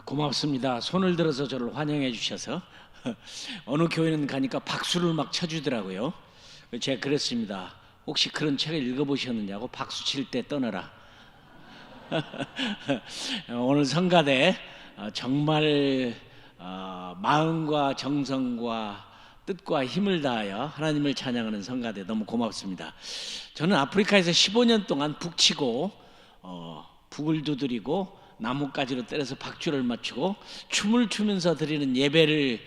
고맙습니다. 손을 들어서 저를 환영해 주셔서 어느 교회는 가니까 박수를 막 쳐주더라고요. 제가 그랬습니다. 혹시 그런 책을 읽어보셨느냐고. 박수 칠 때 떠나라. 오늘 성가대 정말 마음과 정성과 뜻과 힘을 다하여 하나님을 찬양하는 성가대 너무 고맙습니다. 저는 아프리카에서 15년 동안 북치고 북을 두드리고 나뭇가지로 때려서 박주를 맞추고 춤을 추면서 드리는 예배를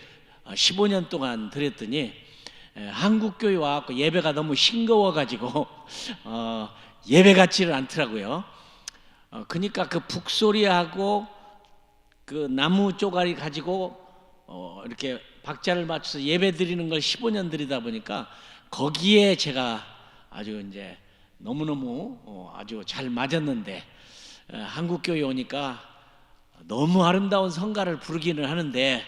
15년 동안 드렸더니 한국 교회 와서 예배가 너무 싱거워가지고 예배 같지를 않더라고요. 그러니까 그 북소리하고 그 나무 쪼가리 가지고 이렇게 박자를 맞춰서 예배 드리는 걸 15년 드리다 보니까 거기에 제가 아주 이제 너무너무 아주 잘 맞았는데, 한국 교회 오니까 너무 아름다운 성가를 부르기는 하는데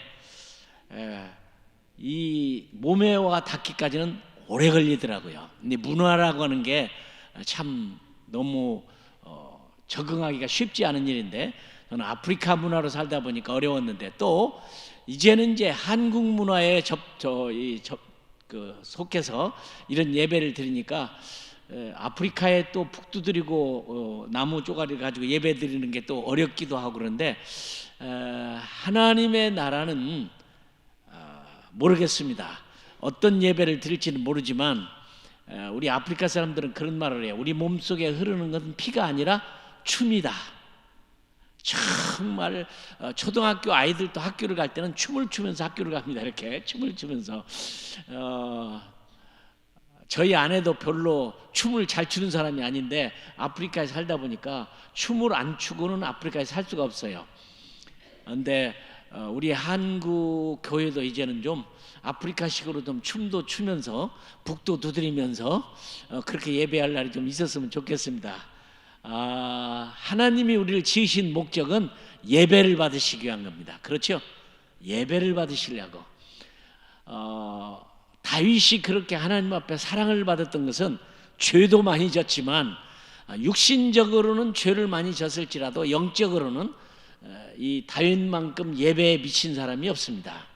이 몸에와 닿기까지는 오래 걸리더라고요. 근데 문화라고 하는 게 참 너무 적응하기가 쉽지 않은 일인데, 저는 아프리카 문화로 살다 보니까 어려웠는데, 또 이제는 이제 한국 문화에 속해서 이런 예배를 드리니까 아프리카에 또 북 두드리고 나무 쪼가리 가지고 예배 드리는 게 또 어렵기도 하고 그런데, 하나님의 나라는 모르겠습니다. 어떤 예배를 드릴지는 모르지만 우리 아프리카 사람들은 그런 말을 해요. 우리 몸속에 흐르는 것은 피가 아니라 춤이다. 정말 초등학교 아이들도 학교를 갈 때는 춤을 추면서 학교를 갑니다. 이렇게 춤을 추면서 저희 아내도 별로 춤을 잘 추는 사람이 아닌데 아프리카에 살다 보니까 춤을 안 추고는 아프리카에 살 수가 없어요. 그런데 우리 한국 교회도 이제는 좀 아프리카식으로 좀 춤도 추면서 북도 두드리면서 그렇게 예배할 날이 좀 있었으면 좋겠습니다. 하나님이 우리를 지으신 목적은 예배를 받으시기 위한 겁니다. 그렇죠? 예배를 받으시려고. 다윗이 그렇게 하나님 앞에 사랑을 받았던 것은 죄도 많이 졌지만, 육신적으로는 죄를 많이 졌을지라도 영적으로는 이 다윗만큼 예배에 미친 사람이 없습니다.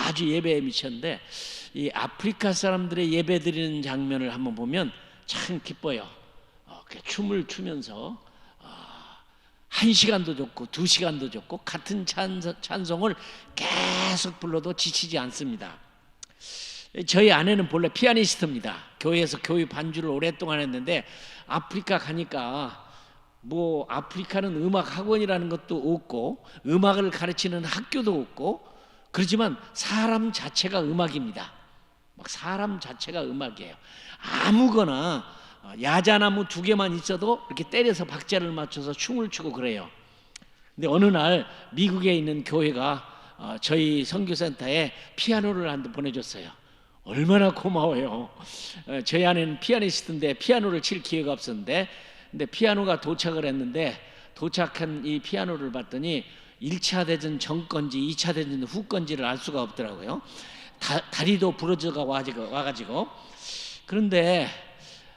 아주 예배에 미쳤는데, 이 아프리카 사람들의 예배 드리는 장면을 한번 보면 참 기뻐요. 춤을 추면서 1시간도 좋고 2시간도 좋고 같은 찬송을 계속 불러도 지치지 않습니다. 저희 아내는 본래 피아니스트입니다. 교회에서 교회 반주를 오랫동안 했는데, 아프리카 가니까 뭐 아프리카는 음악 학원이라는 것도 없고 음악을 가르치는 학교도 없고, 그렇지만 사람 자체가 음악입니다. 막 사람 자체가 음악이에요. 아무거나 야자나무 2개만 있어도 이렇게 때려서 박자를 맞춰서 춤을 추고 그래요. 근데 어느 날 미국에 있는 교회가 저희 선교센터에 피아노를 한 대 보내줬어요. 얼마나 고마워요. 저희 아내는 피아니스트인데 피아노를 칠 기회가 없었는데, 근데 피아노가 도착을 했는데, 도착한 이 피아노를 봤더니 1차 대전 전 건지 2차 대전 후 건지를 알 수가 없더라고요. 다리도 부러져가 와가지고. 그런데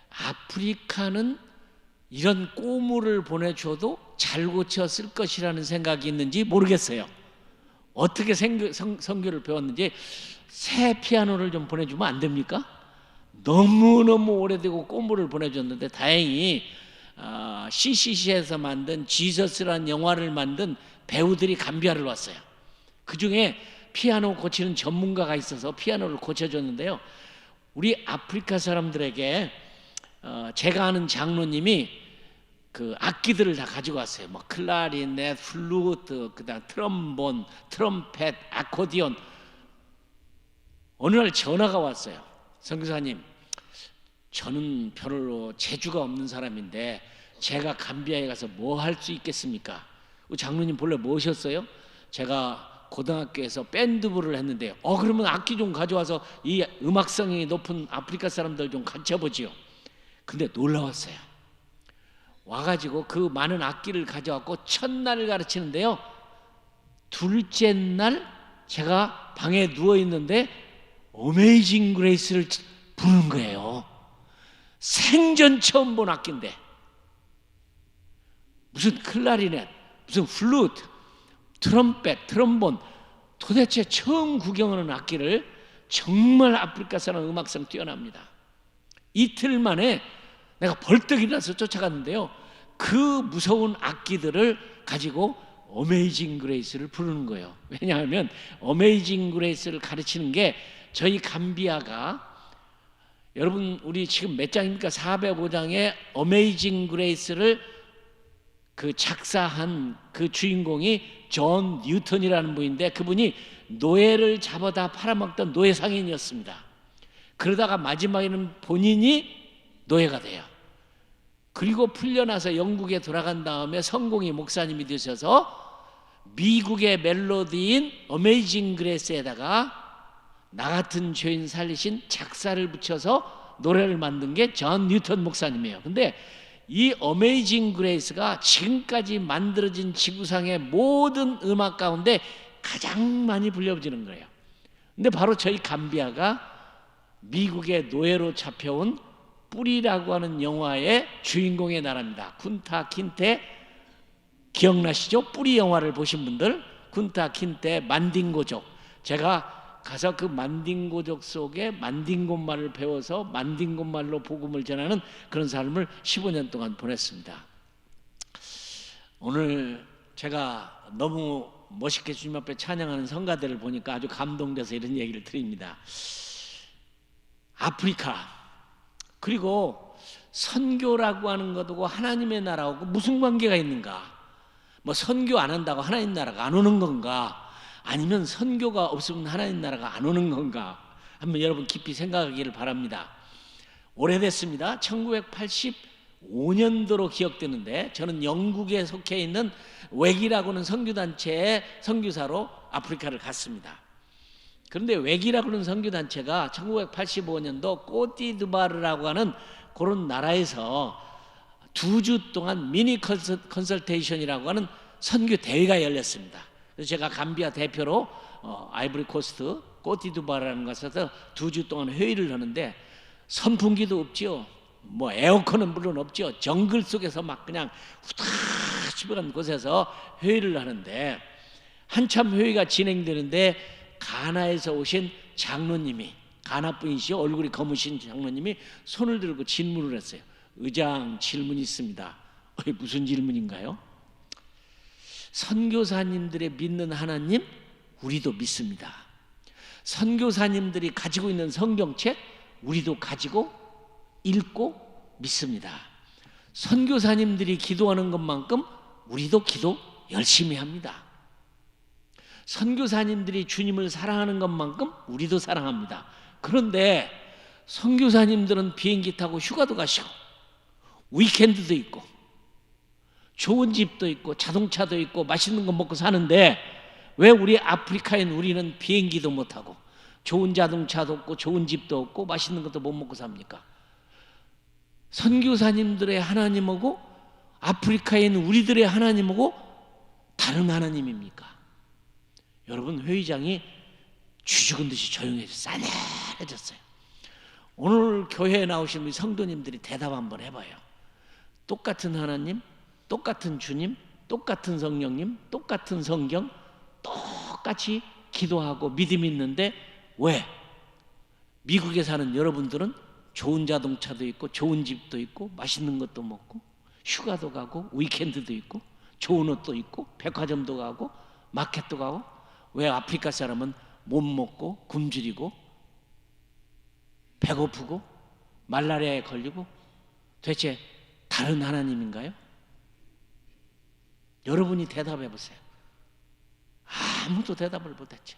아프리카는 이런 꼬물을 보내줘도 잘 고쳤을 것이라는 생각이 있는지 모르겠어요. 어떻게 선교를 배웠는지. 새 피아노를 좀 보내주면 안 됩니까? 너무너무 오래되고 꼬물을 보내줬는데, 다행히 CCC에서 만든 지저스라는 영화를 만든 배우들이 감비아를 왔어요. 그 중에 피아노 고치는 전문가가 있어서 피아노를 고쳐줬는데요, 우리 아프리카 사람들에게 제가 아는 장로님이 그 악기들을 다 가지고 왔어요. 뭐 클라리넷, 플루트, 그다음 트럼본, 트럼펫, 아코디온. 어느 날 전화가 왔어요. 선교사님, 저는 별로 재주가 없는 사람인데 제가 감비아에 가서 뭐 할 수 있겠습니까? 장로님 본래 뭐셨어요? 제가 고등학교에서 밴드부를 했는데요. 그러면 악기 좀 가져와서 이 음악성이 높은 아프리카 사람들 좀 가르쳐보지요. 근데 놀라웠어요. 와가지고 그 많은 악기를 가져왔고 첫날 가르치는데요, 둘째 날 제가 방에 누워있는데 어메이징 그레이스를 부르는 거예요. 생전 처음 본 악기인데, 무슨 클라리넷, 무슨 플루트, 트럼펫, 트럼본, 도대체 처음 구경하는 악기를 정말 아프리카 사람 음악성 뛰어납니다. 이틀 만에 내가 벌떡 일어나서 쫓아갔는데요, 그 무서운 악기들을 가지고 어메이징 그레이스를 부르는 거예요. 왜냐하면 어메이징 그레이스를 가르치는 게 저희 감비아가, 여러분 우리 지금 몇 장입니까? 405장에 어메이징 그레이스를 그 작사한 그 주인공이 존 뉴턴이라는 분인데, 그분이 노예를 잡아다 팔아먹던 노예 상인이었습니다. 그러다가 마지막에는 본인이 노예가 돼요. 그리고 풀려나서 영국에 돌아간 다음에 성공의 목사님이 되셔서 미국의 멜로디인 어메이징 그레이스에다가 나 같은 죄인 살리신 작사를 붙여서 노래를 만든 게 존 뉴턴 목사님이에요. 근데 이 어메이징 그레이스가 지금까지 만들어진 지구상의 모든 음악 가운데 가장 많이 불려지는 거예요. 근데 바로 저희 감비아가 미국의 노예로 잡혀온 뿌리라고 하는 영화의 주인공의 나라입니다. 쿤타 킨테 기억나시죠? 뿌리 영화를 보신 분들, 쿤타 킨테 만딩고족. 제가 가서 그 만딩고족 속에 만딩고말을 배워서 만딩고말로 복음을 전하는 그런 삶을 15년 동안 보냈습니다. 오늘 제가 너무 멋있게 주님 앞에 찬양하는 성가대를 보니까 아주 감동돼서 이런 얘기를 드립니다. 아프리카, 그리고 선교라고 하는 것하고 하나님의 나라하고 무슨 관계가 있는가? 뭐 선교 안 한다고 하나님 나라가 안 오는 건가? 아니면 선교가 없으면 하나님 나라가 안 오는 건가? 한번 여러분 깊이 생각하기를 바랍니다. 오래됐습니다. 1985년도로 기억되는데, 저는 영국에 속해 있는 웩이라고 하는 선교단체의 선교사로 아프리카를 갔습니다. 그런데 웩이라고 하는 선교단체가 1985년도 꼬티드바르라고 하는 그런 나라에서 2주 동안 미니 컨설테이션이라고 하는 선교 대회가 열렸습니다. 그래서 제가 감비아 대표로 아이보리 코스트 꼬티드바르라는 곳에서 2주 동안 회의를 하는데, 선풍기도 없죠. 뭐 에어컨은 물론 없죠. 정글 속에서 막 그냥 후다시버한 곳에서 회의를 하는데, 한참 회의가 진행되는데 가나에서 오신 장로님이, 가나 분이시죠. 얼굴이 검으신 장로님이 손을 들고 질문을 했어요. 의장, 질문이 있습니다. 무슨 질문인가요? 선교사님들의 믿는 하나님 우리도 믿습니다. 선교사님들이 가지고 있는 성경책 우리도 가지고 읽고 믿습니다. 선교사님들이 기도하는 것만큼 우리도 기도 열심히 합니다. 선교사님들이 주님을 사랑하는 것만큼 우리도 사랑합니다. 그런데 선교사님들은 비행기 타고 휴가도 가시고 위켄드도 있고 좋은 집도 있고 자동차도 있고 맛있는 거 먹고 사는데, 왜 우리 아프리카인 우리는 비행기도 못 타고 좋은 자동차도 없고 좋은 집도 없고 맛있는 것도 못 먹고 삽니까? 선교사님들의 하나님하고 아프리카인 우리들의 하나님하고 다른 하나님입니까? 여러분, 회의장이 쥐죽은 듯이 조용해져 싸늘해졌어요. 오늘 교회에 나오신 우리 성도님들이 대답 한번 해봐요. 똑같은 하나님, 똑같은 주님, 똑같은 성령님, 똑같은 성경, 똑같이 기도하고 믿음이 있는데 왜 미국에 사는 여러분들은 좋은 자동차도 있고 좋은 집도 있고 맛있는 것도 먹고 휴가도 가고 위켄드도 있고 좋은 옷도 입고 백화점도 가고 마켓도 가고, 왜 아프리카 사람은 못 먹고 굶주리고 배고프고 말라리아에 걸리고? 대체 다른 하나님인가요? 여러분이 대답해 보세요. 아무도 대답을 못했죠.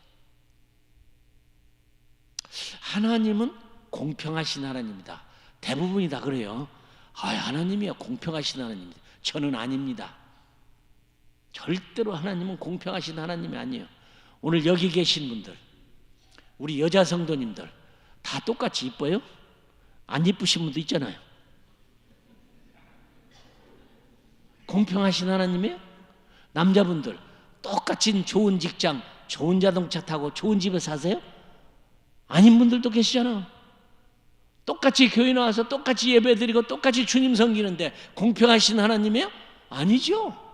하나님은 공평하신 하나님입니다. 대부분이 다 그래요. 하나님이야 공평하신 하나님입니다. 저는 아닙니다. 절대로 하나님은 공평하신 하나님이 아니에요. 오늘 여기 계신 분들, 우리 여자 성도님들 다 똑같이 이뻐요? 안 이쁘신 분도 있잖아요. 공평하신 하나님이에요? 남자분들 똑같이 좋은 직장, 좋은 자동차 타고 좋은 집에 사세요? 아닌 분들도 계시잖아. 똑같이 교회 나와서 똑같이 예배드리고 똑같이 주님 섬기는데 공평하신 하나님이에요? 아니죠.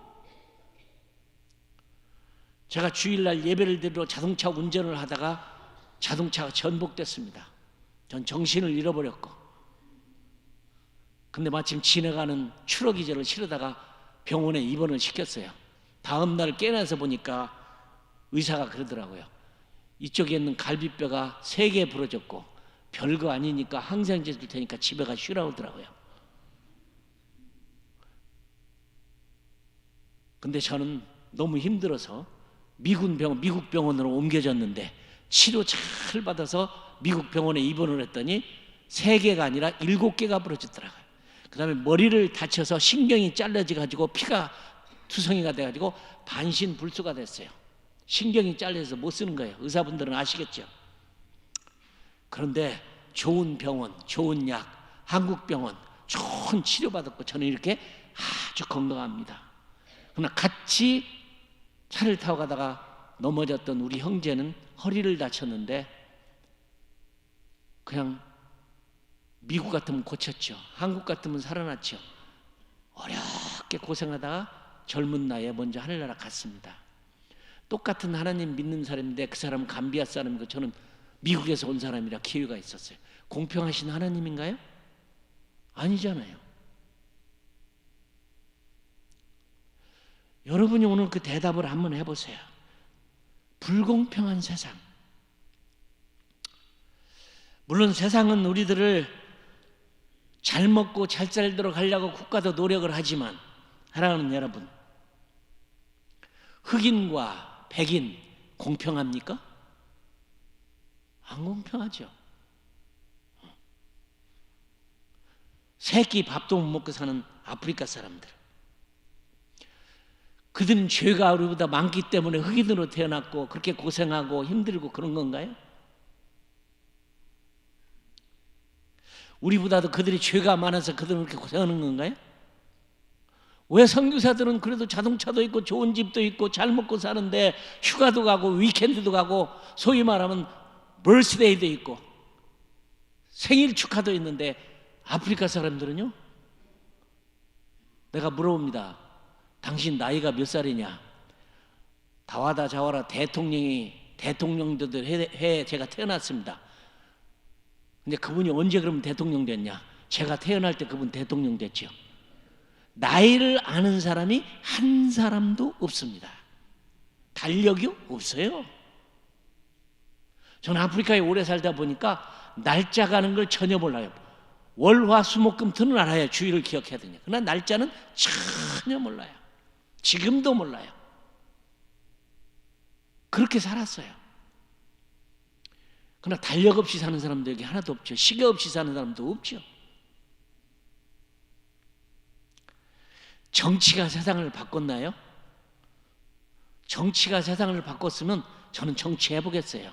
제가 주일날 예배를 드리러 자동차 운전을 하다가 자동차가 전복됐습니다. 전 정신을 잃어버렸고, 근데 마침 지나가는 추러기절을 치르다가 병원에 입원을 시켰어요. 다음 날 깨어나서 보니까 의사가 그러더라고요. 이쪽에 있는 갈비뼈가 3개 부러졌고 별거 아니니까 항생제 줄 테니까 집에 가 쉬라고 하더라고요. 근데 저는 너무 힘들어서 미국 병원으로 옮겨졌는데 치료 잘 받아서 미국 병원에 입원을 했더니 3개가 아니라 7개가 부러졌더라고요. 그 다음에 머리를 다쳐서 신경이 잘라져가지고 피가 투성이가 돼가지고 반신불수가 됐어요. 신경이 잘려서 못 쓰는 거예요. 의사분들은 아시겠죠? 그런데 좋은 병원, 좋은 약, 한국 병원, 좋은 치료받았고 저는 이렇게 아주 건강합니다. 그러나 같이 차를 타고 가다가 넘어졌던 우리 형제는 허리를 다쳤는데 그냥 미국 같으면 고쳤죠. 한국 같으면 살아났죠. 어렵게 고생하다가 젊은 나이에 먼저 하늘나라 갔습니다. 똑같은 하나님 믿는 사람인데 그 사람은 감비아 사람이고 저는 미국에서 온 사람이라 기회가 있었어요. 공평하신 하나님인가요? 아니잖아요. 여러분이 오늘 그 대답을 한번 해보세요. 불공평한 세상. 물론 세상은 우리들을 잘 먹고 잘 살도록 하려고 국가도 노력을 하지만 사랑하는 여러분, 흑인과 백인 공평합니까? 안 공평하죠. 새끼 밥도 못 먹고 사는 아프리카 사람들, 그들은 죄가 우리보다 많기 때문에 흑인으로 태어났고 그렇게 고생하고 힘들고 그런 건가요? 우리보다도 그들이 죄가 많아서 그들은 그렇게 고생하는 건가요? 왜 선교사들은 그래도 자동차도 있고 좋은 집도 있고 잘 먹고 사는데 휴가도 가고 위켄드도 가고 소위 말하면 버스데이도 있고 생일 축하도 있는데 아프리카 사람들은요? 내가 물어봅니다. 당신 나이가 몇 살이냐? 다와다 자와라 대통령도 해 제가 태어났습니다. 근데 그분이 언제 그러면 대통령 됐냐? 제가 태어날 때 그분 대통령 됐죠. 나이를 아는 사람이 한 사람도 없습니다. 달력이 없어요. 저는 아프리카에 오래 살다 보니까 날짜 가는 걸 전혀 몰라요. 월화수목금토는 알아야 주일을 기억해야 되냐. 그러나 날짜는 전혀 몰라요. 지금도 몰라요. 그렇게 살았어요. 그러나 달력 없이 사는 사람도 여기 하나도 없죠. 시계 없이 사는 사람도 없죠. 정치가 세상을 바꿨나요? 정치가 세상을 바꿨으면 저는 정치해보겠어요.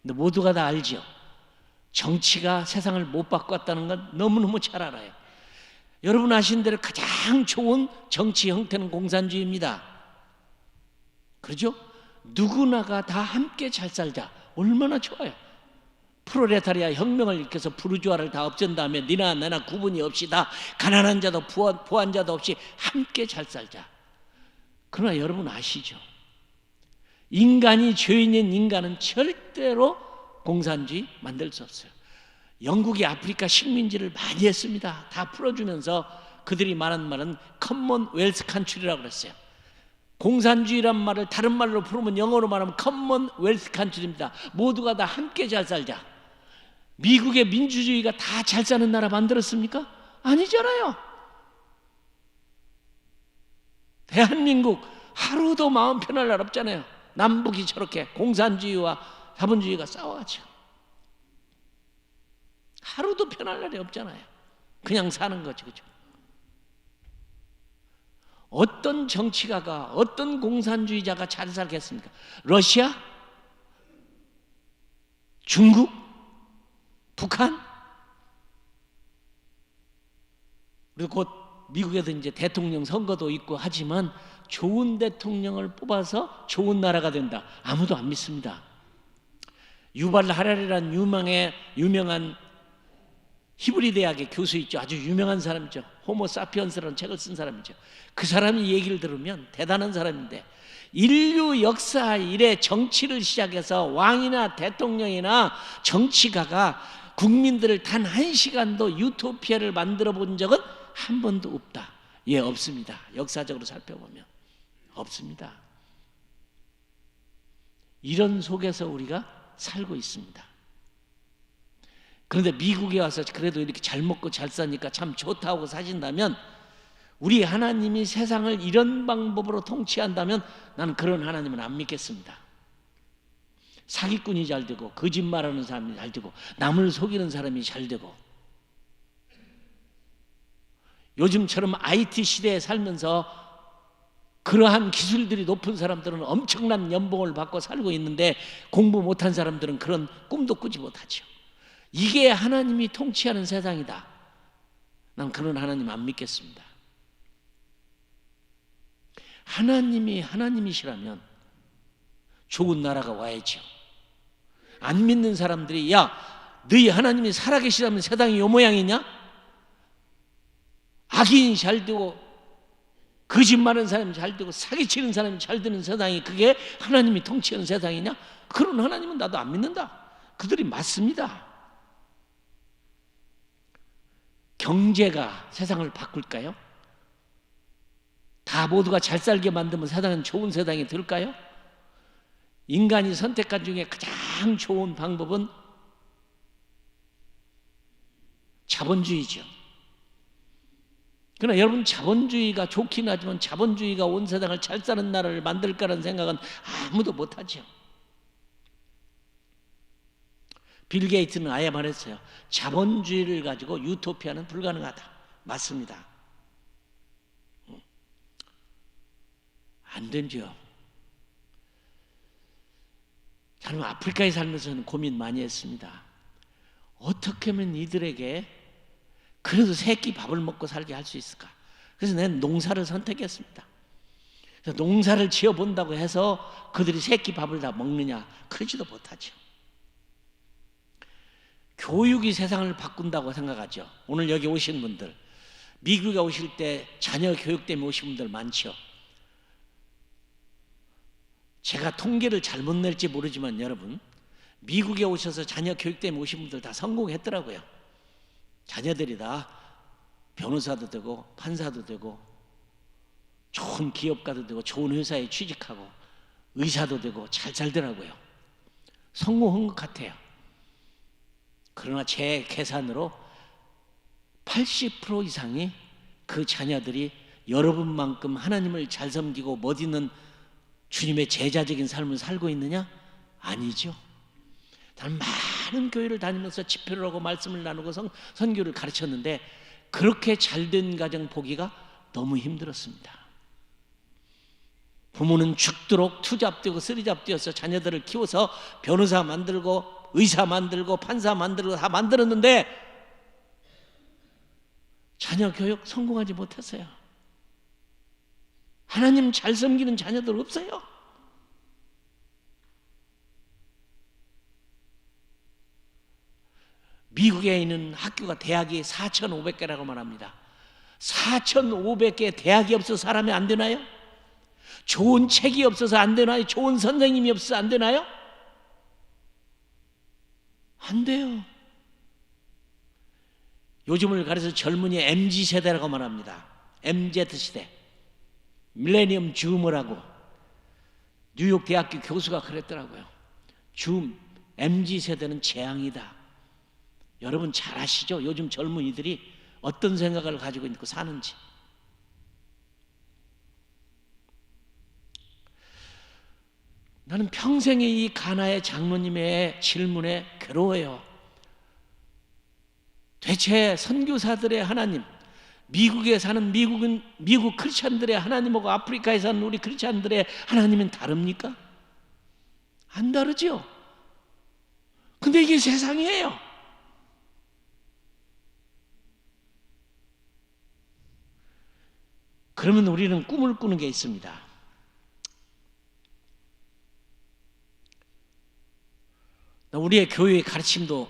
근데 모두가 다 알죠. 정치가 세상을 못 바꿨다는 건 너무너무 잘 알아요. 여러분 아시는 대로 가장 좋은 정치 형태는 공산주의입니다. 그렇죠? 누구나가 다 함께 잘 살자. 얼마나 좋아요. 프롤레타리아 혁명을 일으켜서 부르주아를 다 없앤 다음에 니나 나나 구분이 없이 다 가난한 자도 부한 자도 없이 함께 잘 살자. 그러나 여러분 아시죠? 인간이 죄인인 인간은 절대로 공산주의 만들 수 없어요. 영국이 아프리카 식민지를 많이 했습니다. 다 풀어주면서 그들이 말한 말은 커먼웰스 컨트리라고 그랬어요. 공산주의란 말을 다른 말로 풀으면 영어로 말하면 커먼웰스 컨트리입니다. 모두가 다 함께 잘 살자. 미국의 민주주의가 다 잘 사는 나라 만들었습니까? 아니잖아요. 대한민국 하루도 마음 편할 날 없잖아요. 남북이 저렇게 공산주의와 자본주의가 싸워가지고 하루도 편할 날이 없잖아요. 그냥 사는 거지, 그죠? 어떤 정치가가, 어떤 공산주의자가 잘 살겠습니까? 러시아? 중국? 북한? 그리고 곧 미국에도 이제 대통령 선거도 있고 하지만 좋은 대통령을 뽑아서 좋은 나라가 된다. 아무도 안 믿습니다. 유발 하라리라는 유명한 히브리 대학의 교수 있죠. 아주 유명한 사람이죠. 호모 사피언스라는 책을 쓴 사람이죠. 그 사람이 얘기를 들으면 대단한 사람인데 인류 역사 이래 정치를 시작해서 왕이나 대통령이나 정치가가 국민들을 단 한 시간도 유토피아를 만들어 본 적은 한 번도 없다. 예, 없습니다. 역사적으로 살펴보면 없습니다. 이런 속에서 우리가 살고 있습니다. 그런데 미국에 와서 그래도 이렇게 잘 먹고 잘 사니까 참 좋다고 사신다면, 우리 하나님이 세상을 이런 방법으로 통치한다면 나는 그런 하나님은 안 믿겠습니다. 사기꾼이 잘 되고, 거짓말하는 사람이 잘 되고, 남을 속이는 사람이 잘 되고, 요즘처럼 IT 시대에 살면서 그러한 기술들이 높은 사람들은 엄청난 연봉을 받고 살고 있는데, 공부 못한 사람들은 그런 꿈도 꾸지 못하죠. 이게 하나님이 통치하는 세상이다. 난 그런 하나님 안 믿겠습니다. 하나님이 하나님이시라면 좋은 나라가 와야죠. 안 믿는 사람들이, 야, 너희 하나님이 살아계시다면 세상이 요 모양이냐? 악인이 잘 되고, 거짓말하는 사람이 잘 되고, 사기치는 사람이 잘 되는 세상이 그게 하나님이 통치하는 세상이냐? 그런 하나님은 나도 안 믿는다. 그들이 맞습니다. 경제가 세상을 바꿀까요? 다 모두가 잘 살게 만들면 세상은 좋은 세상이 될까요? 인간이 선택한 중에 가장 좋은 방법은 자본주의죠. 그러나 여러분, 자본주의가 좋긴 하지만 자본주의가 온 세상을 잘 사는 나라를 만들 거라는 생각은 아무도 못하죠. 빌 게이츠는 아예 말했어요. 자본주의를 가지고 유토피아는 불가능하다. 맞습니다. 안 되죠. 저는 아프리카에 살면서는 고민 많이 했습니다. 어떻게 하면 이들에게 그래도 새끼 밥을 먹고 살게 할 수 있을까? 그래서 난 농사를 선택했습니다. 그래서 농사를 지어본다고 해서 그들이 새끼 밥을 다 먹느냐? 그러지도 못하죠. 교육이 세상을 바꾼다고 생각하죠. 오늘 여기 오신 분들, 미국에 오실 때 자녀 교육 때문에 오신 분들 많죠. 제가 통계를 잘못 낼지 모르지만 여러분, 미국에 오셔서 자녀 교육 때문에 오신 분들 다 성공했더라고요. 자녀들이 다 변호사도 되고 판사도 되고 좋은 기업가도 되고 좋은 회사에 취직하고 의사도 되고 잘 살더라고요. 성공한 것 같아요. 그러나 제 계산으로 80% 이상이 그 자녀들이 여러분만큼 하나님을 잘 섬기고 멋있는 주님의 제자적인 삶을 살고 있느냐? 아니죠. 나는 많은 교회를 다니면서 집회를 하고 말씀을 나누고 선교를 가르쳤는데 그렇게 잘된 가정 보기가 너무 힘들었습니다. 부모는 죽도록 투잡되고 쓰리잡되어서 자녀들을 키워서 변호사 만들고 의사 만들고 판사 만들고 다 만들었는데 자녀 교육 성공하지 못했어요. 하나님 잘 섬기는 자녀들 없어요. 미국에 있는 학교가 대학이 4,500개라고 말합니다. 4,500개 대학이 없어서 사람이 안 되나요? 좋은 책이 없어서 안 되나요? 좋은 선생님이 없어서 안 되나요? 안 돼요. 요즘을 가려서 젊은이 MZ세대라고 말합니다. MZ세대. 밀레니엄 줌이라고 뉴욕 대학교 교수가 그랬더라고요. MZ세대는 재앙이다. 여러분 잘 아시죠? 요즘 젊은이들이 어떤 생각을 가지고 있고 사는지. 나는 평생에 이 가나의 장로님의 질문에 괴로워요. 대체 선교사들의 하나님, 미국에 사는 미국 크리스찬들의 하나님하고 아프리카에 사는 우리 크리스찬들의 하나님은 다릅니까? 안 다르죠. 근데 이게 세상이에요. 그러면 우리는 꿈을 꾸는 게 있습니다. 우리의 교회의 가르침도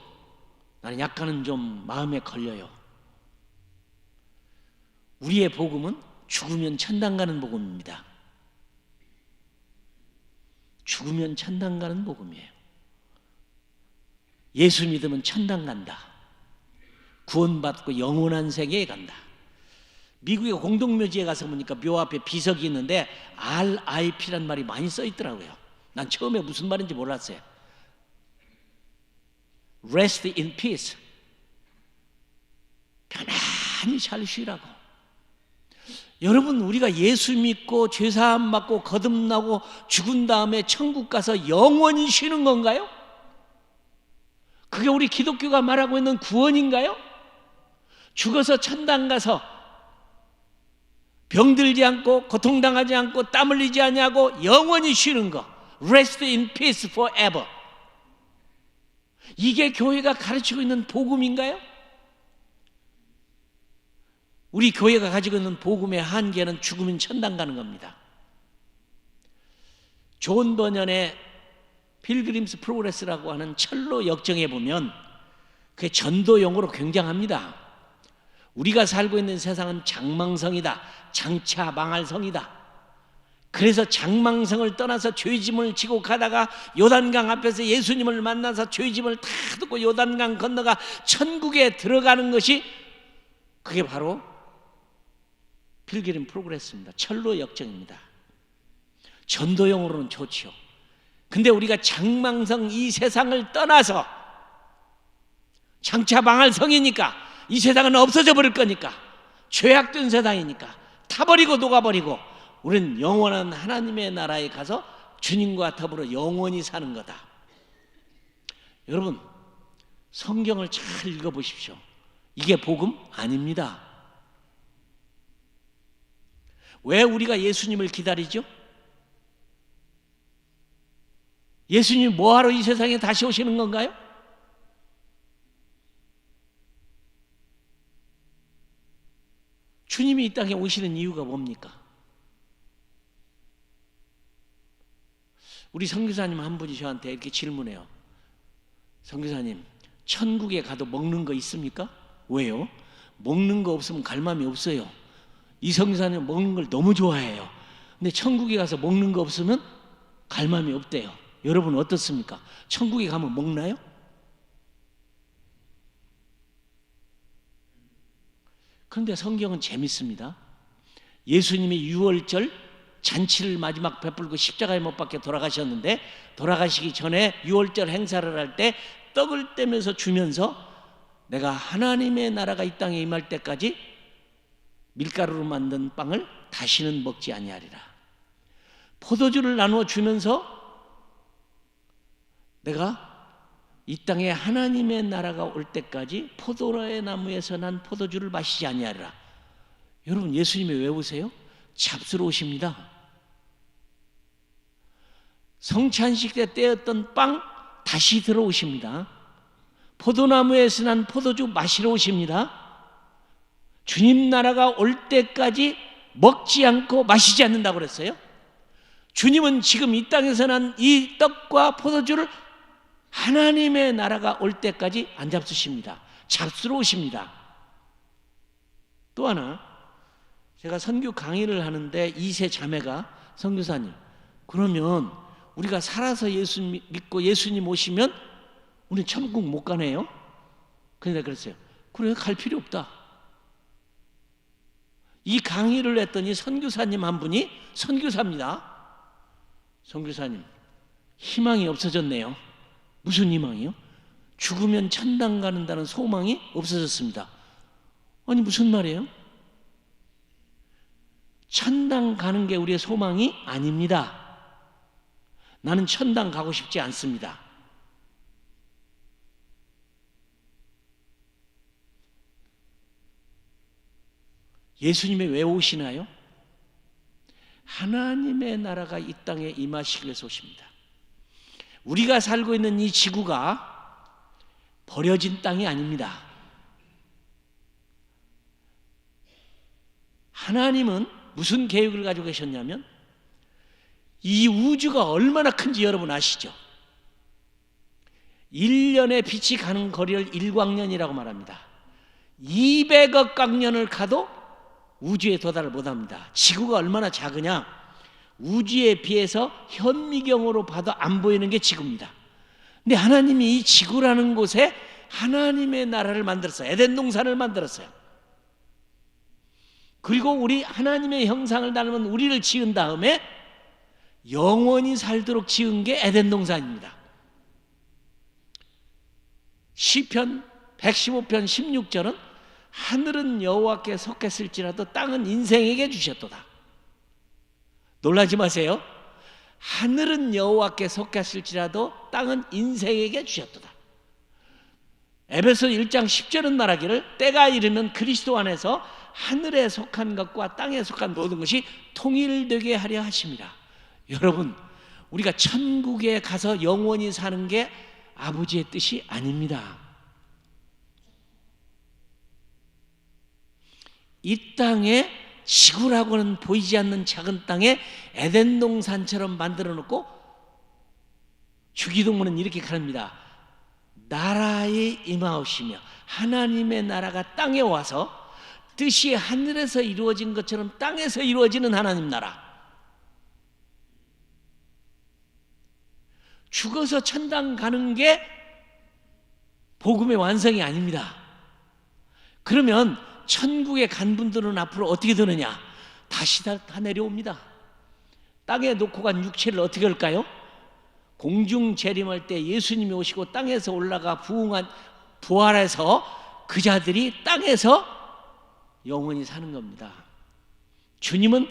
나는 약간은 좀 마음에 걸려요. 우리의 복음은 죽으면 천당 가는 복음입니다. 죽으면 천당 가는 복음이에요. 예수 믿으면 천당 간다. 구원받고 영원한 세계에 간다. 미국의 공동묘지에 가서 보니까 묘 앞에 비석이 있는데 RIP란 말이 많이 써 있더라고요. 난 처음에 무슨 말인지 몰랐어요. Rest in peace. 편안히 잘 쉬라고. 여러분, 우리가 예수 믿고 죄사함 받고 거듭나고 죽은 다음에 천국 가서 영원히 쉬는 건가요? 그게 우리 기독교가 말하고 있는 구원인가요? 죽어서 천당 가서 병들지 않고 고통당하지 않고 땀 흘리지 아니하고 영원히 쉬는 거. Rest in peace forever. 이게 교회가 가르치고 있는 복음인가요? 우리 교회가 가지고 있는 복음의 한계는 죽으면 천당 가는 겁니다. 존 버년의 필그림스 프로그레스라고 하는 철로 역정에 보면 그게 전도용어로 굉장합니다. 우리가 살고 있는 세상은 장망성이다. 장차 망할 성이다. 그래서 장망성을 떠나서 죄짐을 지고 가다가 요단강 앞에서 예수님을 만나서 죄짐을 다 듣고 요단강 건너가 천국에 들어가는 것이 그게 바로 필그림 프로그레스입니다. 철로 역정입니다. 전도용어로는 좋지요. 근데 우리가 장망성 이 세상을 떠나서 장차 망할 성이니까 이 세상은 없어져 버릴 거니까 죄악된 세상이니까 타버리고 녹아버리고 우리는 영원한 하나님의 나라에 가서 주님과 더불어 영원히 사는 거다. 여러분, 성경을 잘 읽어보십시오. 이게 복음 아닙니다. 왜 우리가 예수님을 기다리죠? 예수님이 뭐하러 이 세상에 다시 오시는 건가요? 주님이 이 땅에 오시는 이유가 뭡니까? 우리 선교사님 한 분이 저한테 이렇게 질문해요. 선교사님, 천국에 가도 먹는 거 있습니까? 왜요? 먹는 거 없으면 갈 마음이 없어요. 이 선교사님 먹는 걸 너무 좋아해요. 근데 천국에 가서 먹는 거 없으면 갈 마음이 없대요. 여러분 어떻습니까? 천국에 가면 먹나요? 그런데 성경은 재밌습니다. 예수님이 유월절 잔치를 마지막 베풀고 십자가에 못 박혀 돌아가셨는데 돌아가시기 전에 유월절 행사를 할 때 떡을 떼면서 주면서 내가 하나님의 나라가 이 땅에 임할 때까지 밀가루로 만든 빵을 다시는 먹지 아니하리라. 포도주를 나누어 주면서 내가 이 땅에 하나님의 나라가 올 때까지 포도의 나무에서 난 포도주를 마시지 아니하리라. 여러분, 예수님이 왜 오세요? 잡수러 오십니다. 성찬식 때 떼었던 빵 다시 들어오십니다. 포도나무에서 난 포도주 마시러 오십니다. 주님 나라가 올 때까지 먹지 않고 마시지 않는다고 그랬어요. 주님은 지금 이 땅에서 난 이 떡과 포도주를 하나님의 나라가 올 때까지 안 잡수십니다. 잡수러 오십니다. 또 하나, 제가 선교 강의를 하는데 2세 자매가 선교사님, 그러면 우리가 살아서 예수 믿고 예수님 오시면 우리 천국 못 가네요? 그런데 그랬어요. 그래, 갈 필요 없다. 이 강의를 했더니 선교사님 한 분이 선교사입니다. 선교사님, 희망이 없어졌네요. 무슨 희망이요? 죽으면 천당 가는다는 소망이 없어졌습니다. 아니, 무슨 말이에요? 천당 가는 게 우리의 소망이 아닙니다. 나는 천당 가고 싶지 않습니다. 예수님이 왜 오시나요? 하나님의 나라가 이 땅에 임하시기 위해서 오십니다. 우리가 살고 있는 이 지구가 버려진 땅이 아닙니다. 하나님은 무슨 계획을 가지고 계셨냐면 이 우주가 얼마나 큰지 여러분 아시죠? 1년의 빛이 가는 거리를 일광년이라고 말합니다. 200억 광년을 가도 우주에 도달을 못합니다. 지구가 얼마나 작으냐? 우주에 비해서 현미경으로 봐도 안 보이는 게 지구입니다. 근데 하나님이 이 지구라는 곳에 하나님의 나라를 만들었어요. 에덴 동산을 만들었어요. 그리고 우리 하나님의 형상을 닮은 우리를 지은 다음에 영원히 살도록 지은 게 에덴 동산입니다. 시편 115편 16절은 하늘은 여호와께 속했을지라도 땅은 인생에게 주셨도다. 놀라지 마세요. 하늘은 여호와께 속했을지라도 땅은 인생에게 주셨도다. 에베소 1장 10절은 말하기를 때가 이르면 그리스도 안에서 하늘에 속한 것과 땅에 속한 모든 것이 통일되게 하려 하십니다. 여러분, 우리가 천국에 가서 영원히 사는 게 아버지의 뜻이 아닙니다. 이 땅에 지구라고는 보이지 않는 작은 땅에 에덴 동산처럼 만들어 놓고 주기도문은 이렇게 가릅니다. 나라에 임하오시며 하나님의 나라가 땅에 와서 뜻이 하늘에서 이루어진 것처럼 땅에서 이루어지는 하나님 나라. 죽어서 천당 가는 게 복음의 완성이 아닙니다. 그러면 천국에 간 분들은 앞으로 어떻게 되느냐? 다시 다 내려옵니다. 땅에 놓고 간 육체를 어떻게 할까요? 공중 재림할 때 예수님이 오시고 땅에서 올라가 부활해서 그 자들이 땅에서 영원히 사는 겁니다. 주님은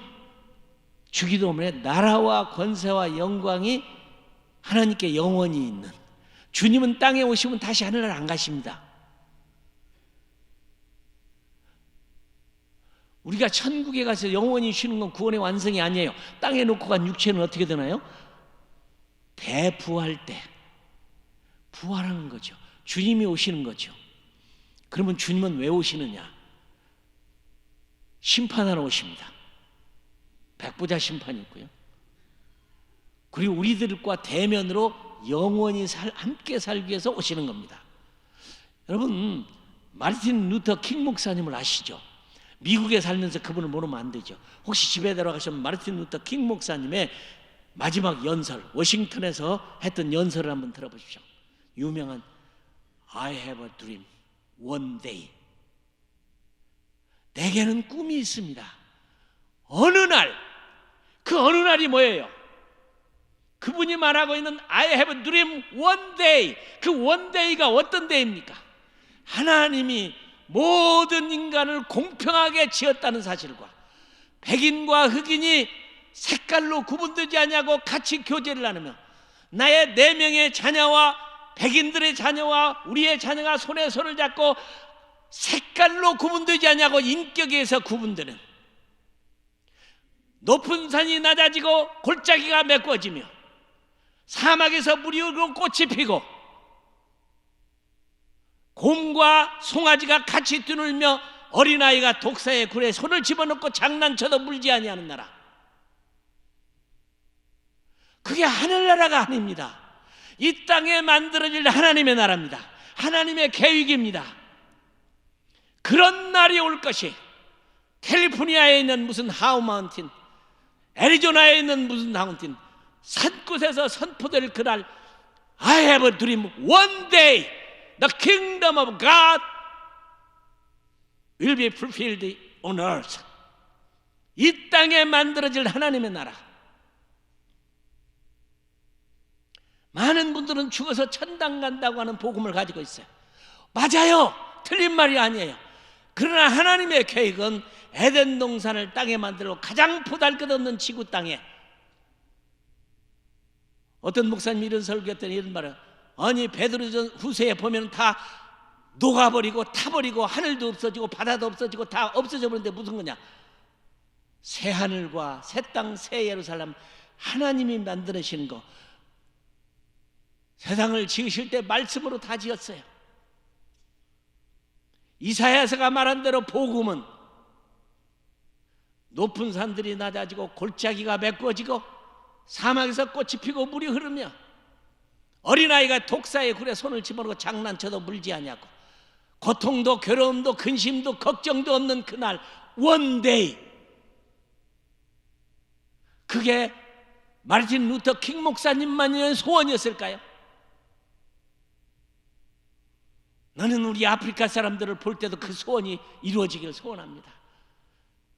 주기도문에 나라와 권세와 영광이 하나님께 영원히 있는, 주님은 땅에 오시면 다시 하늘나라 안 가십니다. 우리가 천국에 가서 영원히 쉬는 건 구원의 완성이 아니에요. 땅에 놓고 간 육체는 어떻게 되나요? 대부활 때 부활하는 거죠. 주님이 오시는 거죠. 그러면 주님은 왜 오시느냐? 심판하러 오십니다. 백보자 심판이 있고요. 그리고 우리들과 대면으로 영원히 함께 살기 위해서 오시는 겁니다. 여러분, 마르틴 루터 킹 목사님을 아시죠? 미국에 살면서 그분을 모르면 안 되죠. 혹시 집에 들어가시면 마르틴 루터 킹 목사님의 마지막 연설, 워싱턴에서 했던 연설을 한번 들어보십시오. 유명한 I have a dream, one day. 내게는 꿈이 있습니다. 어느 날, 그 어느 날이 뭐예요? 그분이 말하고 있는 I have a dream, one day. 그 one day가 어떤 데입니까? 하나님이 모든 인간을 공평하게 지었다는 사실과 백인과 흑인이 색깔로 구분되지 않냐고 같이 교제를 나누며 나의 4명의 자녀와 백인들의 자녀와 우리의 자녀가 손에 손을 잡고 색깔로 구분되지 않냐고 인격에서 구분되는, 높은 산이 낮아지고 골짜기가 메꿔지며 사막에서 물이 흐르고 꽃이 피고 곰과 송아지가 같이 뛰놀며 어린아이가 독사의 굴에 손을 집어넣고 장난쳐도 물지 아니하는 나라. 그게 하늘나라가 아닙니다. 이 땅에 만들어질 하나님의 나라입니다. 하나님의 계획입니다. 그런 날이 올 것이, 캘리포니아에 있는 무슨 하우 마운틴, 애리조나에 있는 무슨 마운틴, 산곳에서 선포될 그날, I have a dream, one day the kingdom of God will be fulfilled on earth. 이 땅에 만들어질 하나님의 나라. 많은 분들은 죽어서 천당 간다고 하는 복음을 가지고 있어요. 맞아요. 틀린 말이 아니에요. 그러나 하나님의 계획은 에덴 동산을 땅에 만들고 가장 보잘것없는 지구 땅에, 어떤 목사님이 이런 설교했더니 이런 말을, 아니 베드로전 후서에 보면 다 녹아버리고 타버리고 하늘도 없어지고 바다도 없어지고 다 없어져 버리는데 무슨 거냐? 새 하늘과 새 땅 새 예루살렘, 하나님이 만드시는 거. 세상을 지으실 때 말씀으로 다 지었어요. 이사야서가 말한 대로 복음은 높은 산들이 낮아지고 골짜기가 메꿔지고 사막에서 꽃이 피고 물이 흐르며 어린아이가 독사의 굴에 손을 집어넣고 장난쳐도 물지 않냐고, 고통도 괴로움도 근심도 걱정도 없는 그날 one day, 그게 마르틴 루터 킹 목사님만의 소원이었을까요? 나는 우리 아프리카 사람들을 볼 때도 그 소원이 이루어지기를 소원합니다.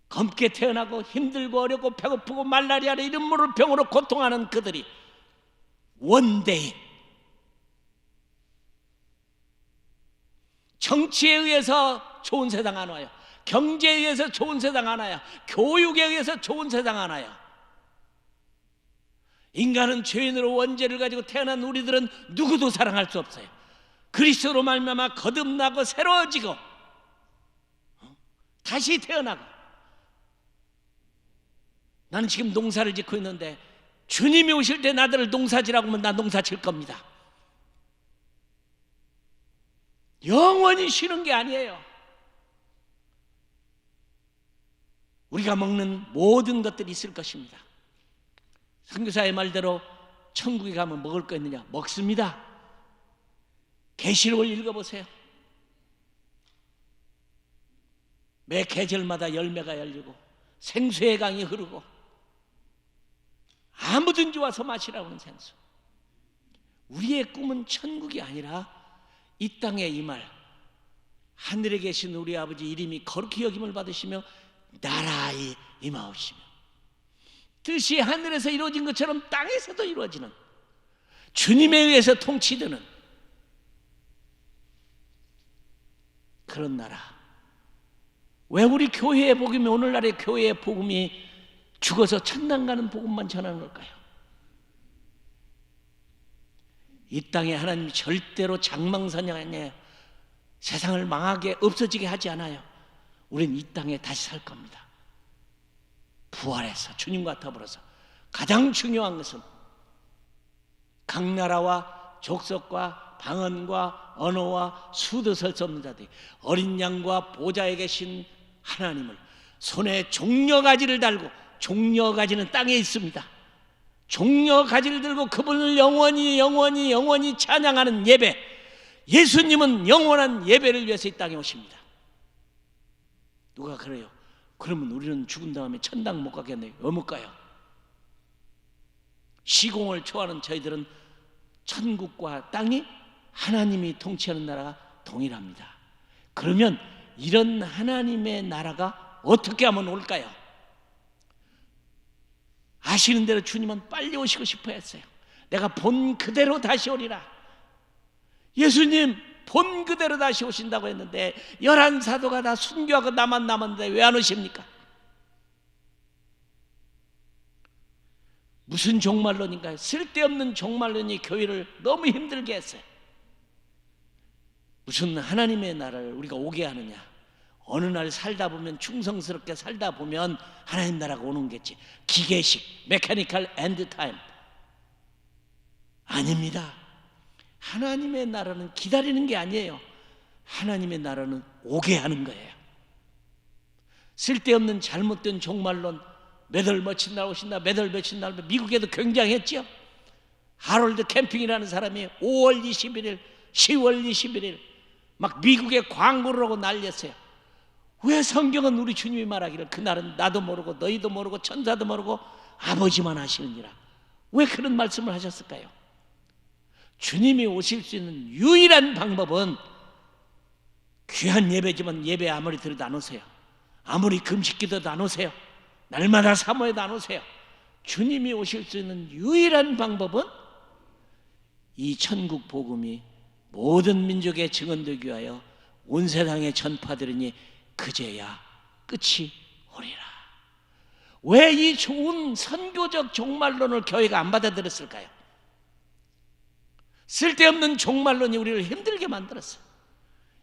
검게 태어나고 힘들고 어렵고 배고프고 말라리아로 이런 모를 병으로 고통하는 그들이 원데이 정치에 의해서 좋은 세상 안 와요. 경제에 의해서 좋은 세상 안 와요. 교육에 의해서 좋은 세상 안 와요. 인간은 죄인으로 원죄를 가지고 태어난 우리들은 누구도 사랑할 수 없어요. 그리스도로 말미암아 거듭나고 새로워지고 다시 태어나고. 나는 지금 농사를 짓고 있는데 주님이 오실 때 나들을 농사지라고 하면 나 농사 질 겁니다. 영원히 쉬는 게 아니에요. 우리가 먹는 모든 것들이 있을 것입니다. 선교사의 말대로 천국에 가면 먹을 거 있느냐? 먹습니다. 계시록을 읽어보세요. 매 계절마다 열매가 열리고 생수의 강이 흐르고 아무든지 와서 마시라고 하는 생수. 우리의 꿈은 천국이 아니라 이 땅에 임할 하늘에 계신 우리 아버지 이름이 거룩히 여김을 받으시며 나라에 임하오시며 뜻이 하늘에서 이루어진 것처럼 땅에서도 이루어지는 주님에 의해서 통치되는 그런 나라. 왜 우리 교회의 복음이 오늘날의 교회의 복음이 죽어서 천당 가는 복음만 전하는 걸까요? 이 땅에 하나님이 절대로 장망사냥해 세상을 망하게 없어지게 하지 않아요. 우린 이 땅에 다시 살 겁니다. 부활해서 주님과 더불어서. 가장 중요한 것은 각 나라와 족속과 방언과 언어와 수도 설 수 없는 자들이 어린 양과 보좌에 계신 하나님을 손에 종려가지를 달고, 종려가지는 땅에 있습니다. 종려가지를 들고 그분을 영원히 찬양하는 예배. 예수님은 영원한 예배를 위해서 이 땅에 오십니다. 누가 그래요? 그러면 우리는 죽은 다음에 천당 못 가겠네요. 왜 못 가요? 시공을 초하는 저희들은 천국과 땅이 하나님이 통치하는 나라가 동일합니다. 그러면 이런 하나님의 나라가 어떻게 하면 올까요? 아시는 대로 주님은 빨리 오시고 싶어 했어요. 내가 본 그대로 다시 오리라. 예수님 본 그대로 다시 오신다고 했는데 11사도가 다 순교하고 나만 남았는데 왜 안 오십니까? 무슨 종말론인가요? 쓸데없는 종말론이 교회를 너무 힘들게 했어요. 무슨 하나님의 나라를 우리가 오게 하느냐? 어느 날 살다 보면, 충성스럽게 살다 보면 하나님 나라가 오는 거겠지. 기계식, 메카니컬 엔드 타임. 아닙니다. 하나님의 나라는 기다리는 게 아니에요. 하나님의 나라는 오게 하는 거예요. 쓸데없는 잘못된 종말론, 몇월 며칠 날 오신다, 몇월 며칠 날. 미국에도 굉장했죠. 하롤드 캠핑이라는 사람이 5월 21일, 10월 21일 막 미국에 광고를 하고 난리였어요. 왜 성경은 우리 주님이 말하기를 그날은 나도 모르고 너희도 모르고 천사도 모르고 아버지만 아시느니라. 왜 그런 말씀을 하셨을까요? 주님이 오실 수 있는 유일한 방법은, 귀한 예배지만 예배 아무리 드려도 안 오세요. 아무리 금식기도도 안 오세요. 날마다 사모해도 안 오세요. 주님이 오실 수 있는 유일한 방법은 이 천국 복음이 모든 민족에 증언되기 위하여 온 세상에 전파되리니 그제야 끝이 오리라. 왜 이 좋은 선교적 종말론을 교회가 안 받아들였을까요? 쓸데없는 종말론이 우리를 힘들게 만들었어요.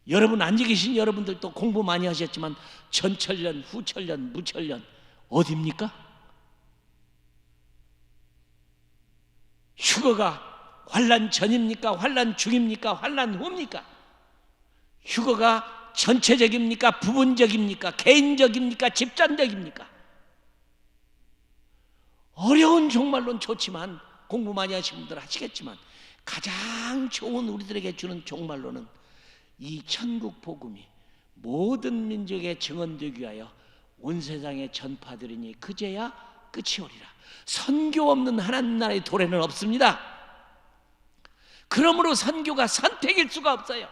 여러분 앉아 계신 여러분들도 공부 많이 하셨지만 전철련, 후철련, 무철련 어디입니까? 휴거가 환난 전입니까? 환난 중입니까? 환난 후입니까? 휴거가 전체적입니까? 부분적입니까? 개인적입니까? 집단적입니까? 어려운 종말론 좋지만, 공부 많이 하신 분들 아시겠지만 가장 좋은 우리들에게 주는 종말론은 이 천국 복음이 모든 민족에 증언되기 위하여 온 세상에 전파되리니 그제야 끝이 오리라. 선교 없는 하나님 나라의 도래는 없습니다. 그러므로 선교가 선택일 수가 없어요.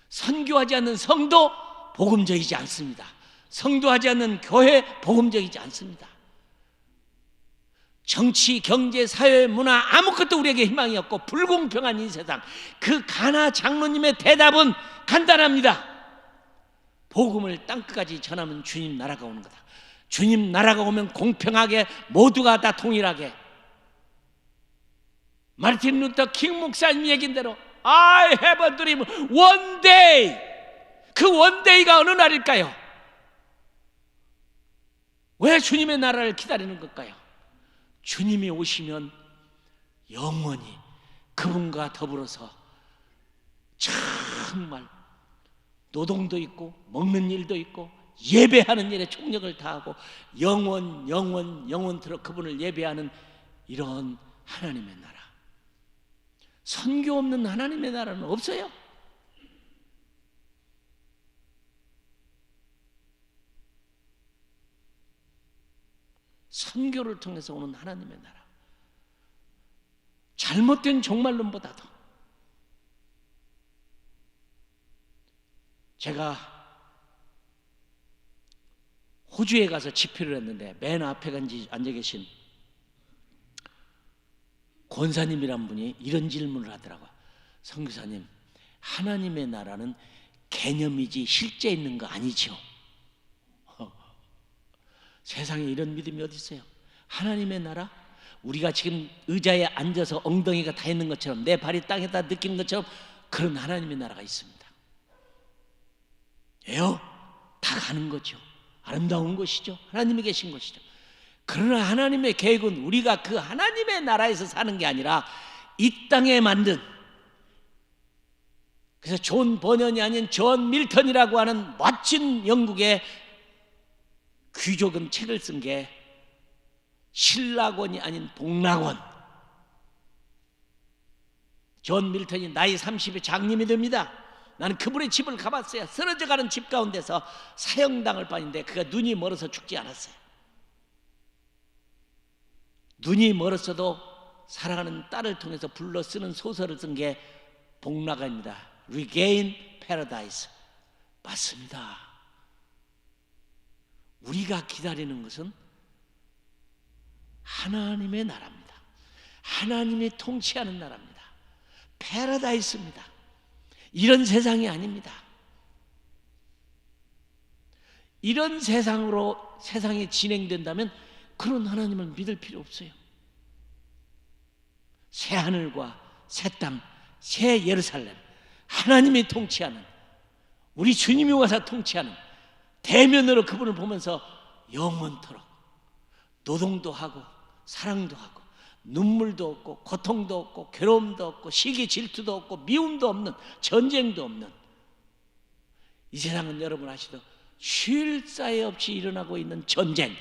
선교하지 않는 성도 복음적이지 않습니다. 선교하지 않는 교회 복음적이지 않습니다. 정치, 경제, 사회, 문화 아무것도 우리에게 희망이 없고 불공평한 이 세상, 그 가나 장로님의 대답은 간단합니다. 복음을 땅끝까지 전하면 주님 나라가 오는 거다. 주님 나라가 오면 공평하게 모두가 다 동일하게. 마르틴 루터 킹 목사님 얘긴 대로 I have a dream one day. 그 one day가 어느 날일까요? 왜 주님의 나라를 기다리는 걸까요? 주님이 오시면 영원히 그분과 더불어서 정말 노동도 있고 먹는 일도 있고 예배하는 일에 총력을 다하고 영원토록 그분을 예배하는 이런 하나님의 나라. 선교 없는 하나님의 나라는 없어요. 선교를 통해서 오는 하나님의 나라. 잘못된 종말론보다도 제가 호주에 가서 집회를 했는데 맨 앞에 앉아 계신 권사님이란 분이 이런 질문을 하더라고요. 선교사님, 하나님의 나라는 개념이지 실제 있는 거 아니죠? 세상에 이런 믿음이 어디 있어요? 하나님의 나라? 우리가 지금 의자에 앉아서 엉덩이가 다 있는 것처럼 내 발이 땅에다 느끼는 것처럼 그런 하나님의 나라가 있습니다. 왜요? 다 가는 거죠. 아름다운 것이죠. 하나님이 계신 것이죠. 그러나 하나님의 계획은 우리가 그 하나님의 나라에서 사는 게 아니라 이 땅에 만든, 그래서 존 버년이 아닌 존 밀턴이라고 하는 멋진 영국의 귀족은 책을 쓴 게 신락원이 아닌 복락원. 존 밀턴이 나이 30에 장님이 됩니다. 나는 그분의 집을 가봤어요. 쓰러져가는 집 가운데서 사형당할 뻔인데 그가 눈이 멀어서 죽지 않았어요. 눈이 멀었어도 사랑하는 딸을 통해서 불러 쓰는 소설을 쓴 게 복락원입니다. Regain Paradise. 맞습니다. 우리가 기다리는 것은 하나님의 나라입니다. 하나님이 통치하는 나라입니다. 패러다이스입니다. 이런 세상이 아닙니다. 이런 세상으로 세상이 진행된다면 그런 하나님을 믿을 필요 없어요. 새 하늘과 새 땅, 새 예루살렘, 하나님이 통치하는, 우리 주님이 와서 통치하는, 대면으로 그분을 보면서 영원토록 노동도 하고 사랑도 하고 눈물도 없고 고통도 없고 괴로움도 없고 시기 질투도 없고 미움도 없는, 전쟁도 없는 이 세상은 여러분 아시죠? 쉴 사이 없이 일어나고 있는 전쟁,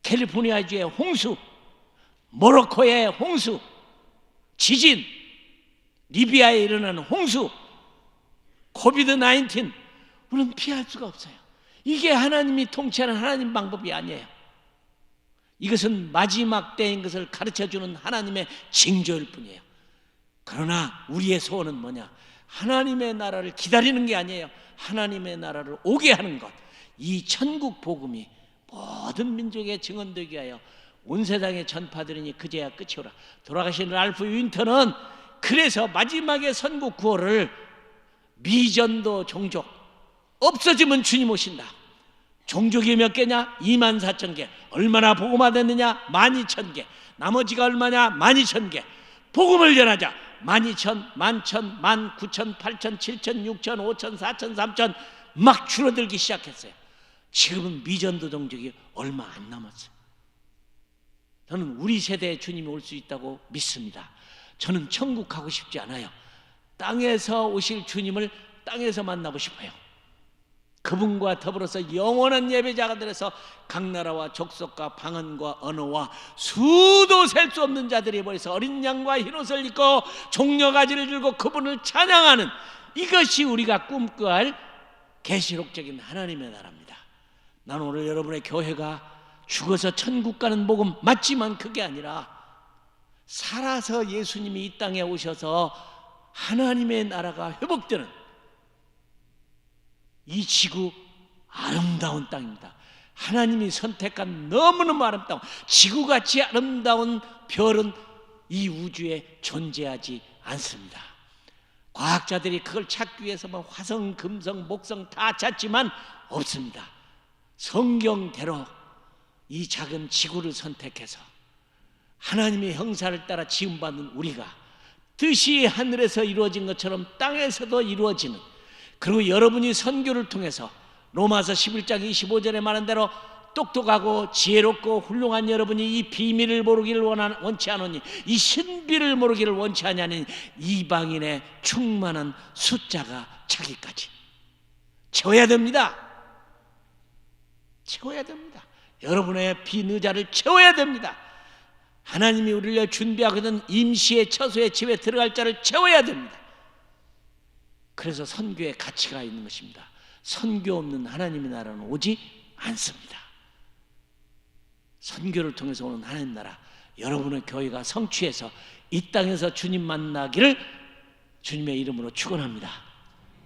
캘리포니아주의 홍수, 모로코의 홍수, 지진, 리비아에 일어나는 홍수, 코비드-19, 우리는 피할 수가 없어요. 이게 하나님이 통치하는 하나님 방법이 아니에요. 이것은 마지막 때인 것을 가르쳐주는 하나님의 징조일 뿐이에요. 그러나 우리의 소원은 뭐냐? 하나님의 나라를 기다리는 게 아니에요. 하나님의 나라를 오게 하는 것. 이 천국 복음이 모든 민족에 증언되게 하여 온 세상에 전파되리니 그제야 끝이 오라. 돌아가신 랄프 윈터는 그래서 마지막에 선국 구호를 미전도 종족, 없어지면 주님 오신다. 종족이 몇 개냐? 24,000개. 얼마나 복음화됐느냐? 12,000개. 나머지가 얼마냐? 12,000개. 복음을 전하자. 12,000, 11,000, 19,000, 8,000, 7,000, 6,000, 5,000, 4,000, 3,000 막 줄어들기 시작했어요. 지금은 미전도 종족이 얼마 안 남았어요. 저는 우리 세대에 주님이 올 수 있다고 믿습니다. 저는 천국 가고 싶지 않아요. 땅에서 오실 주님을 땅에서 만나고 싶어요. 그분과 더불어서 영원한 예배자가 되어서 각 나라와 족속과 방언과 언어와 수도 셀 수 없는 자들이 모여서 어린 양과 흰옷을 입고 종려가지를 들고 그분을 찬양하는, 이것이 우리가 꿈꿔야 할 계시록적인 하나님의 나라입니다. 나는 오늘 여러분의 교회가 죽어서 천국 가는 복음 맞지만 그게 아니라 살아서 예수님이 이 땅에 오셔서 하나님의 나라가 회복되는 이 지구 아름다운 땅입니다. 하나님이 선택한 너무너무 아름다운 지구같이 아름다운 별은 이 우주에 존재하지 않습니다. 과학자들이 그걸 찾기 위해서 화성, 금성, 목성 다 찾지만 없습니다. 성경대로 이 작은 지구를 선택해서 하나님의 형상을 따라 지음받는 우리가 뜻이 하늘에서 이루어진 것처럼 땅에서도 이루어지는, 그리고 여러분이 선교를 통해서 로마서 11장 25절에 말한 대로 똑똑하고 지혜롭고 훌륭한 여러분이 이 비밀을 모르기를 원치 않으니, 이 신비를 모르기를 원치 않으니 이방인의 충만한 숫자가 차기까지 채워야 됩니다. 채워야 됩니다. 여러분의 비느자를 채워야 됩니다. 하나님이 우리를 위해 준비하거든 임시의 처소의 집에 들어갈 자를 채워야 됩니다. 그래서 선교의 가치가 있는 것입니다. 선교 없는 하나님의 나라는 오지 않습니다. 선교를 통해서 오는 하나님 나라, 여러분의 교회가 성취해서 이 땅에서 주님 만나기를 주님의 이름으로 축원합니다.